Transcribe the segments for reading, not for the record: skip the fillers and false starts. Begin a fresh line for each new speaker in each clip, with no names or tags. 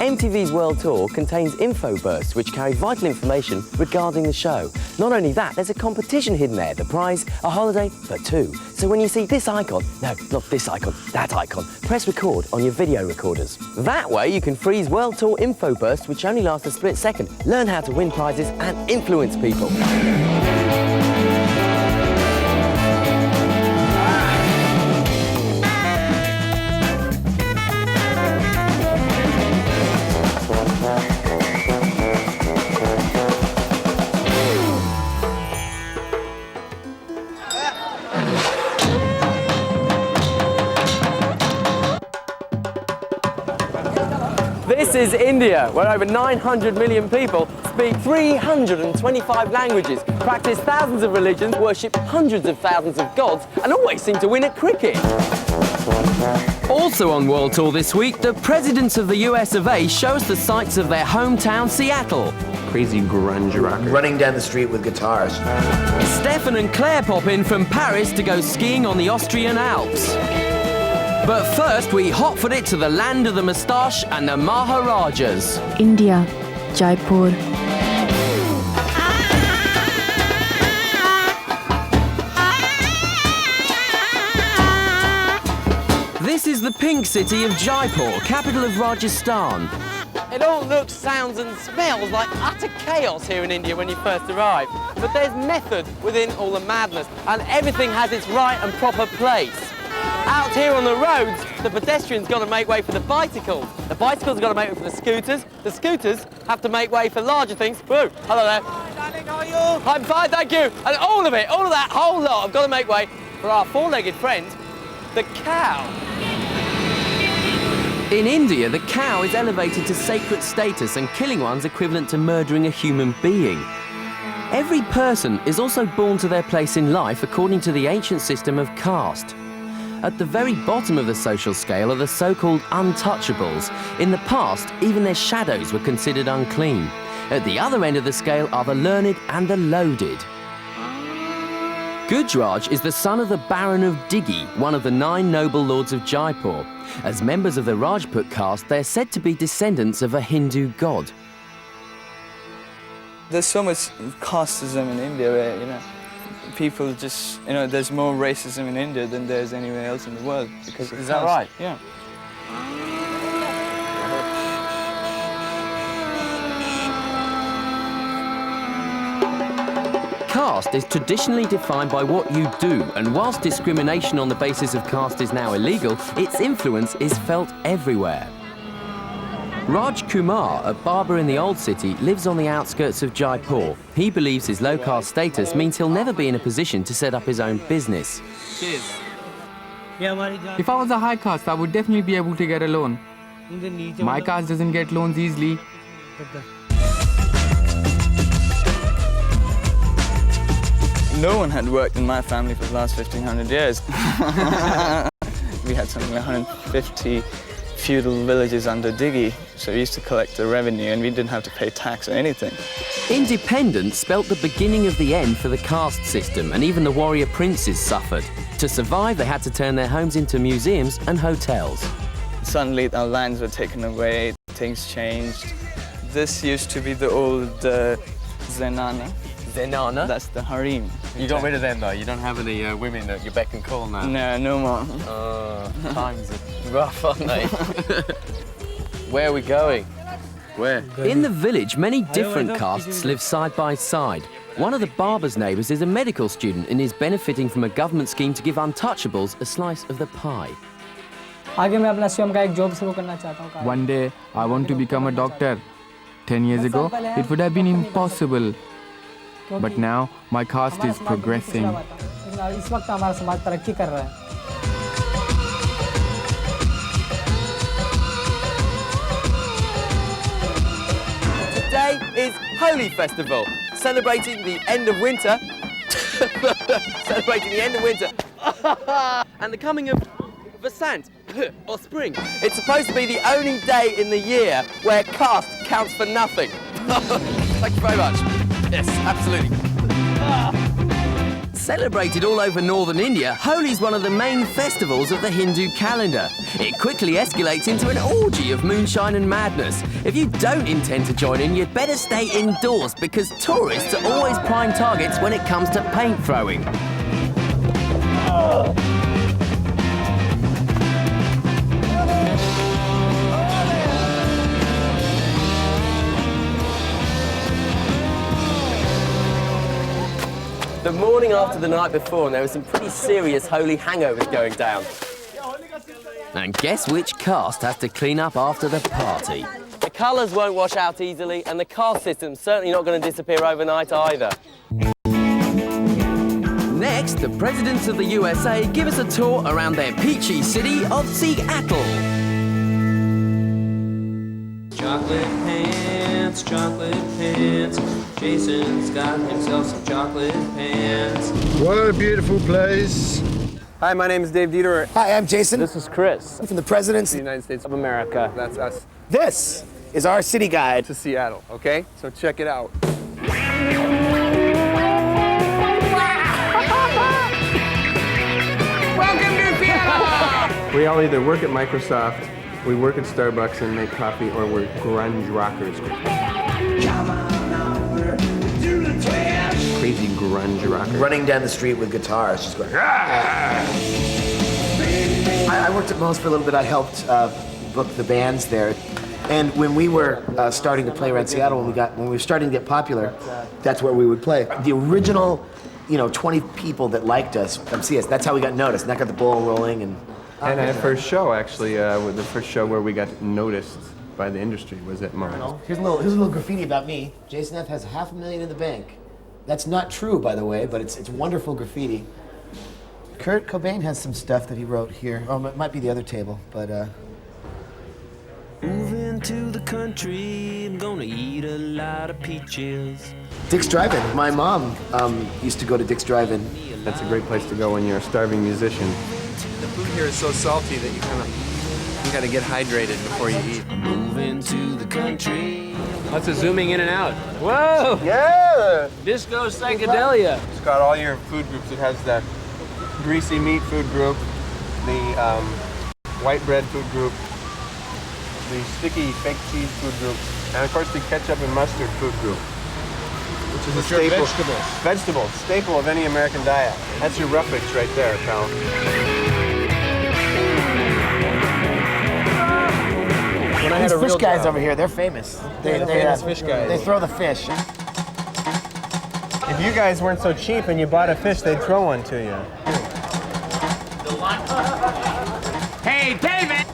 MTV's World Tour contains info bursts which carry vital information regarding the show. Not only that, there's a competition hidden there. The prize, a holiday for two. So when you see this icon, no, not this icon, that icon, press record on your video recorders. That way you can freeze World Tour info bursts which only last a split second, learn how to win prizes and influence people. This is India, where over 900 million people speak 325 languages, practice thousands of religions, worship hundreds of thousands of gods, and always seem to win at cricket. Also on World Tour this week, the presidents of the US of A show us the sights of their hometown, Seattle.
Crazy grunge rock.
Running down the street with guitars.
Stefan and Claire pop in from Paris to go skiing on the Austrian Alps. But first, we hotfoot it to the land of the moustache and the Maharajas.
India, Jaipur.
This is the pink city of Jaipur, capital of Rajasthan. It all looks, sounds and smells like utter chaos here in India when you first arrive. But there's method within all the madness, and everything has its right and proper place. Out here on the roads, the pedestrians got to make way for the bicycles. The bicycles have got to make way for the scooters. The scooters have to make way for larger things. Whoa, hello there.
Hi, darling, how are you?
I'm fine, thank you. And all of it, all of that whole lot, have got to make way for our four-legged friend, the cow. In India, the cow is elevated to sacred status, and killing one's equivalent to murdering a human being. Every person is also born to their place in life according to the ancient system of caste. At the very bottom of the social scale are the so-called untouchables. In the past, even their shadows were considered unclean. At the other end of the scale are the learned and the loaded. Gujraj is the son of the Baron of Diggi, one of the 9 noble lords of Jaipur. As members of the Rajput caste, they're said to be descendants of a Hindu god.
There's so much casteism in India where, people just, there's more racism in India than there's anywhere else in the world. Because
Is that right?
Yeah.
Caste is traditionally defined by what you do, and whilst discrimination on the basis of caste is now illegal, its influence is felt everywhere. Raj Kumar, a barber in the old city, lives on the outskirts of Jaipur. He believes his low caste status means he'll never be in a position to set up his own business.
Cheers.
If I was a high caste, I would definitely be able to get a loan. My caste doesn't get loans easily.
No one had worked in my family for the last 1,500 years. We had something like 150 feudal villages under Diggi, so we used to collect the revenue and we didn't have to pay tax or anything.
Independence spelt the beginning of the end for the caste system, and even the warrior princes suffered. To survive, they had to turn their homes into museums and hotels.
Suddenly our lands were taken away, things changed. This used to be the old Zenana.
Zenana?
That's the harem.
You got rid of them though? You don't have any women at your beck and call now?
No, no more.
Times are rough, aren't they? Where are we going?
Where?
In the village, many different castes live side by side. One of the barber's neighbours is a medical student and is benefiting from a government scheme to give untouchables a slice of the pie.
One day, I want to become a doctor. 10 years ago, it would have been impossible. But now, my caste is progressing.
Today is Holi Festival, celebrating the end of winter. Celebrating the end of winter. And the coming of Vasant, or spring. It's supposed to be the only day in the year where caste counts for nothing. Thank you very much. Yes, absolutely. Celebrated all over northern India, Holi is one of the main festivals of the Hindu calendar. It quickly escalates into an orgy of moonshine and madness. If you don't intend to join in, you'd better stay indoors because tourists are always prime targets when it comes to paint throwing. The morning after the night before, and there were some pretty serious Holi hangovers going down. And guess which cast has to clean up after the party? The colours won't wash out easily, and the caste system's certainly not going to disappear overnight either. Next, the presidents of the USA give us a tour around their peachy city of Seattle.
Chocolate pants, Jason's got himself some chocolate pants.
What a beautiful place.
Hi, my name is Dave Dieter.
Hi, I'm Jason.
This is Chris.
I'm from the President's.
The United States of America. That's us.
This is our city guide.
To Seattle, okay? So check it out.
Welcome to Seattle!
We all either work at Microsoft, we work at Starbucks and make coffee, or we're grunge rockers. Crazy grunge rockers.
Running down the street with guitars, just going. I worked at Moe's for a little bit. I helped book the bands there. And when we were starting to play around Seattle, when we were starting to get popular, that's where we would play. The original, 20 people that liked us come see us. That's how we got noticed. And that got the ball rolling. And
our first show, actually, the first show where we got noticed by the industry was at Moe's.
Here's a little graffiti about me. Jason F. has $500,000 in the bank. That's not true, by the way, but it's wonderful graffiti. Kurt Cobain has some stuff that he wrote here. Oh, it might be the other table, but
Moving to the country, I'm gonna eat a lot of peaches.
Dick's Drive-In. My mom used to go to Dick's Drive-In.
That's a great place to go when you're a starving musician.
The food here is so salty that you gotta get hydrated before you eat.
Moving to the country.
Lots of zooming in and out. Whoa!
Yeah!
Disco psychedelia.
It's got all your food groups. It has the greasy meat food group, the white bread food group, the sticky fake cheese food group, and of course the ketchup and mustard food group, which is a staple. Vegetables, staple of any American diet. That's your roughage right there, pal.
These fish guys over here, they're famous. They're
famous fish guys.
They throw the fish.
If you guys weren't so cheap and you bought a fish, they'd throw one to you.
Hey, David!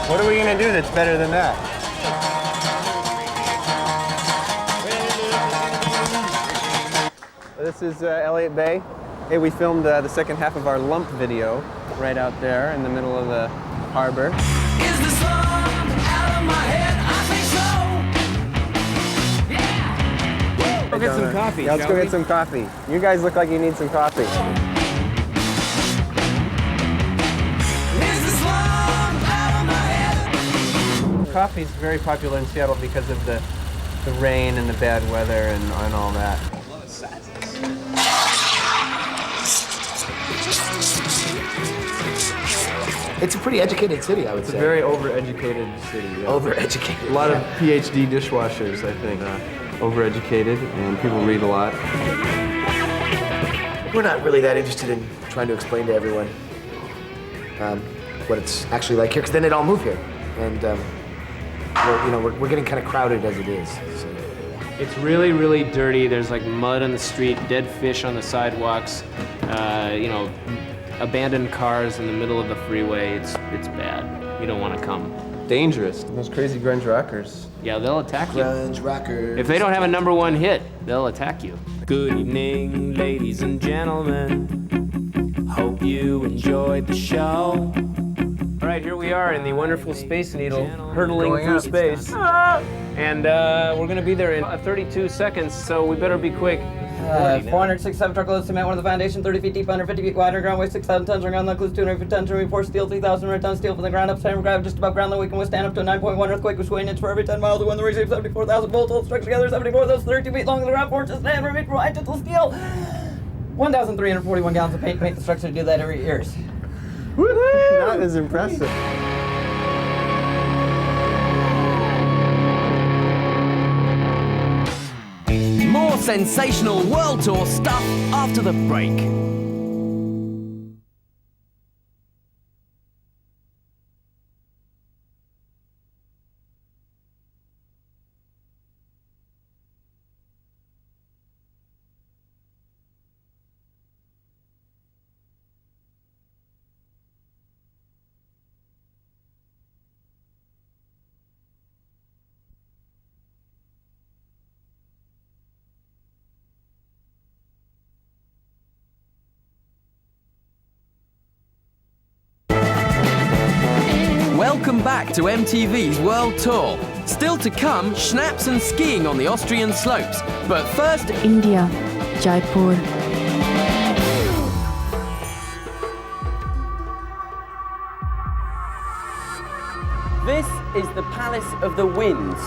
What are we gonna do that's better than that? This is Elliott Bay. Hey, we filmed the second half of our lump video right out there in the middle of the harbor.
Is the sun out of my head? I think so. Yeah.
Go get some coffee.
Yeah, let's
shall
go
we?
get some coffee. You guys look like you need some coffee.
Is the slum out of my head?
Coffee is very popular in Seattle because of the rain and the bad weather and all that.
It's a pretty educated city, I would
It's a
say.
very overeducated city. Yeah.
Overeducated.
A lot of PhD dishwashers, I think. Overeducated, and people read a lot.
We're not really that interested in trying to explain to everyone what it's actually like here, because then they'd all move here. And we're getting kind of crowded as it is. So.
It's really, really dirty. There's like mud on the street, dead fish on the sidewalks, abandoned cars in the middle of the freeway. It's bad. You don't want to come.
Dangerous. Those crazy grunge rockers.
Yeah, they'll attack you.
Grunge rockers.
If they don't have a #1 hit, they'll attack you.
Good evening, ladies and gentlemen. Hope you enjoyed the show.
All right, right, here we are in the wonderful Space Needle, hurtling through space. And we're going to be there in 32 seconds, so we better be quick.
467 truckloads cement, one of the foundation, 30 feet deep, 150 feet wide, underground weight 6,000 tons, underground knuckles 250 tons, reinforced steel 3,000 tons, steel from the ground up, center of gravity just above ground level. We can withstand up to a 9.1 earthquake, which weighing inch for every 10 miles. When the receive 74,000 volts, all struck together, 74,032 feet long, the ground force to stand, remain from high gentle steel. 1,341 gallons of paint the structure to do that every year.
Woohoo! That is impressive.
More sensational world tour stuff after the break. Welcome back to MTV's World Tour. Still to come, schnapps and skiing on the Austrian slopes. But first,
India, Jaipur.
this is the Palace of the Winds.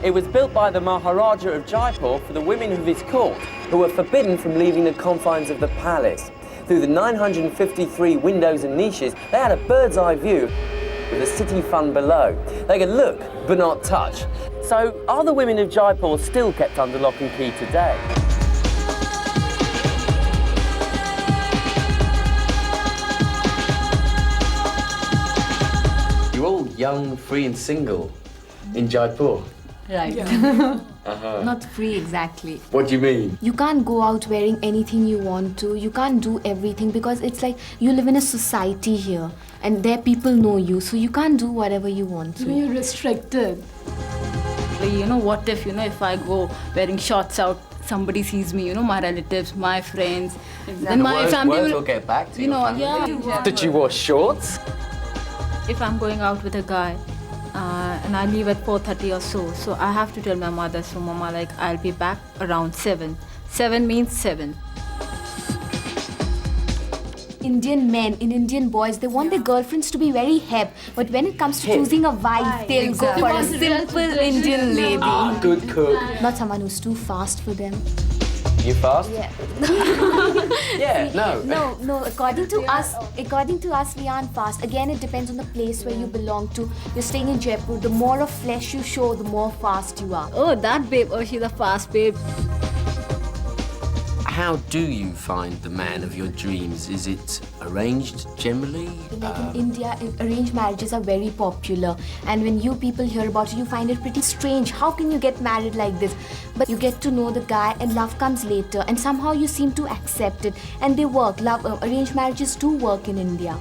It was built by the Maharaja of Jaipur for the women of his court, who were forbidden from leaving the confines of the palace. Through the 953 windows and niches, they had a bird's eye view of the city fun below. They could look, but not touch. So, are the women of Jaipur still kept under lock and key today? You're all young, free and single in Jaipur.
Right. Not free exactly.
What do you mean?
You can't go out wearing anything you want to. You can't do everything because it's like you live in a society here and there people know you, so you can't do whatever you want to.
You're restricted. You know, what if, if I go wearing shorts out, somebody sees me, my relatives, my friends.
Exactly.
Then my family
will get back to
you know, yeah.
Did you wear shorts?
If I'm going out with a guy, and I leave at 4:30 or so I have to tell my mother, so mama, like, I'll be back around 7. 7 means 7.
Indian men, Indian boys, they want their girlfriends to be very hip, but when it comes to choosing a wife, they'll go for a simple Indian lady.
Ah, good cook.
Not someone who's too fast for them.
You fast?
Yeah.
Yeah, no.
No. According to us, we aren't fast. Again, it depends on the place where you belong to. You're staying in Jaipur. The more of flesh you show, the more fast you are.
Oh, that babe. Oh, she's a fast babe.
How do you find the man of your dreams? Is it arranged generally?
Like in India, arranged marriages are very popular, and when you people hear about it, you find it pretty strange. How can you get married like this? But you get to know the guy, and love comes later, and somehow you seem to accept it, and they work. Arranged marriages do work in India.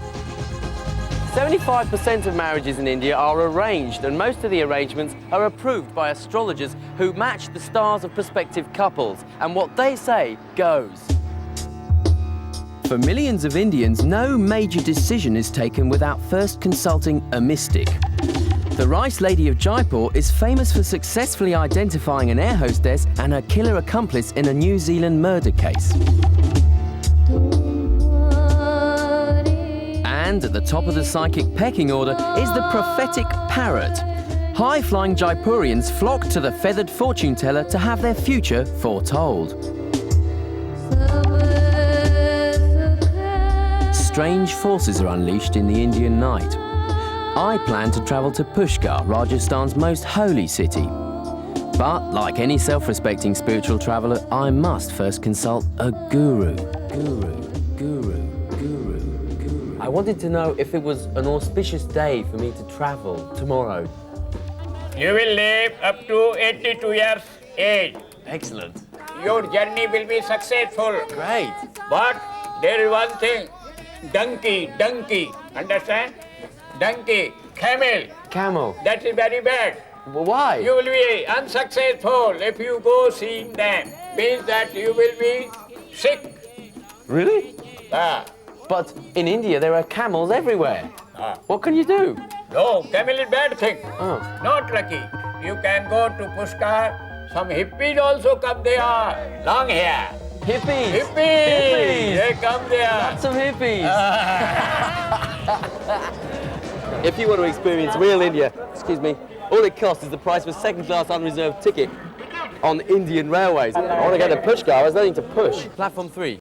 75% of marriages in India are arranged, and most of the arrangements are approved by astrologers who match the stars of prospective couples, and what they say goes. For millions of Indians, no major decision is taken without first consulting a mystic. The Rice Lady of Jaipur is famous for successfully identifying an air hostess and her killer accomplice in a New Zealand murder case. And at the top of the psychic pecking order is the prophetic parrot. High-flying Jaipurians flock to the feathered fortune teller to have their future foretold. Strange forces are unleashed in the Indian night. I plan to travel to Pushkar, Rajasthan's most holy city. But like any self-respecting spiritual traveller, I must first consult a guru. I wanted to know if it was an auspicious day for me to travel tomorrow.
You will live up to 82 years age.
Excellent.
Your journey will be successful.
Great.
But there is one thing. Donkey. Understand? Donkey. Camel. That is very bad.
Well, why?
You will be unsuccessful if you go seeing them. Means that you will be sick.
Really?
Ah.
But in India, there are camels everywhere. What can you do?
No, camel is bad thing.
Oh.
Not lucky. You can go to Pushkar. Some hippies also come there. Long hair.
Hippies!
Hippies! They come there.
Lots of hippies! If you want to experience real India, excuse me, all it costs is the price of a second-class unreserved ticket on Indian railways. I want to go to Pushkar, there's nothing to push. Platform 3.